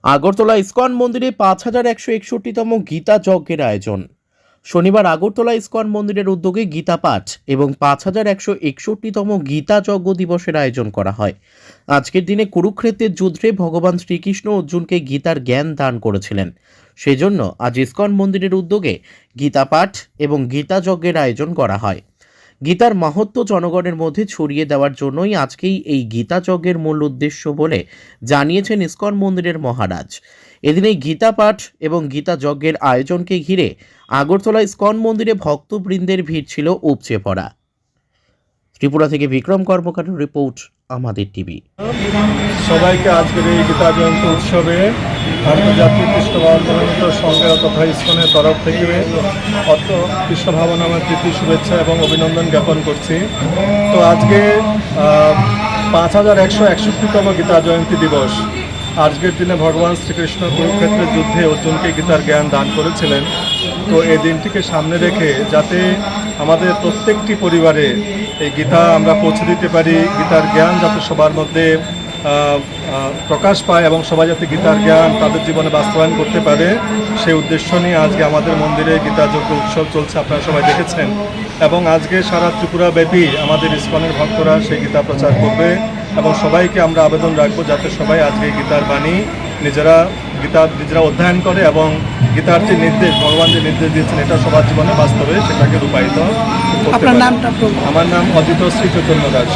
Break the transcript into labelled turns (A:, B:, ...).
A: Agartala ISKCON মন্দিরে ৫,১৬১তম গীতা যজ্ঞের আয়োজন। শনিবার আগরতলা ইসকন মন্দিরের উদ্যোগে গীতা পাঠ এবং ৫,১৬১তম গীতা যজ্ঞ দিবসের আয়োজন করা হয়। আজকের দিনে কুরুক্ষেত্রের যুদ্ধে ভগবান শ্রীকৃষ্ণ অর্জুনকে গীতার জ্ঞান দান করেছিলেন। সেই জন্য আজ ইসকন মন্দিরের উদ্যোগে গীতা পাঠ এবং গীতা যজ্ঞের আয়োজন করা হয়। গীতার মাহাত্ম্য জনগণের মধ্যে ছড়িয়ে দেওয়ার জন্যই আজকেই এই গীতা যজ্ঞের মূল উদ্দেশ্য বলে জানিয়েছেন ইসকন মন্দিরের মহারাজ। এদিন এই গীতা পাঠ এবং গীতা যজ্ঞের আয়োজনকে ঘিরে আগরতলা ইসকন মন্দিরে ভক্তবৃন্দের ভিড় ছিল উপচে পড়া। ত্রিপুরা থেকে বিক্রম কর্মকারের রিপোর্ট, আমাদের টিভি।
B: সবাইকে আজকের এই গীতা জয়ন্তী উৎসবে আন্তর্জাতিক কৃষ্ণ ভাবনামৃত সংঘ তথা ইসকনের তরফ থেকে অত কৃষ্ণ ভাবনামৃত প্রীতি শুভেচ্ছা এবং অভিনন্দন জ্ঞাপন করছি। তো আজকে ৫,১৬১তম গীতা জয়ন্তী দিবস। আজকের দিনে ভগবান শ্রীকৃষ্ণ কুরুক্ষেত্রের যুদ্ধে অর্জুনকে গীতার জ্ঞান দান করেছিলেন। তো এই দিনটিকে সামনে রেখে যাতে আমাদের প্রত্যেকটি পরিবারে এই গীতা আমরা পৌঁছে দিতে পারি, গীতার জ্ঞান যাতে সবার মধ্যে প্রকাশ পায় এবং সবাই যাতে গীতার জ্ঞান তাদের জীবনে বাস্তবায়ন করতে পারে, সেই উদ্দেশ্য নিয়ে আজকে আমাদের মন্দিরে গীতা যজ্ঞ উৎসব চলছে, আপনারা সবাই দেখেছেন। এবং আজকে সারা ত্রিপুরা ব্যাপী আমাদের ইসকনের ভক্তরা সেই গীতা প্রচার করবে এবং সবাইকে আমরা আবেদন রাখবো যাতে সবাই আজকে গীতার বাণী নিজেরা অধ্যয়ন করে এবং গীতার যে নির্দেশ, ভগবান যে নির্দেশ দিয়েছেন, এটা সবার জীবনে বাস্তবে সেটাকে রূপায়িত করতে পারে। আমার নাম অজিত শ্রী চৈতন্য দাস।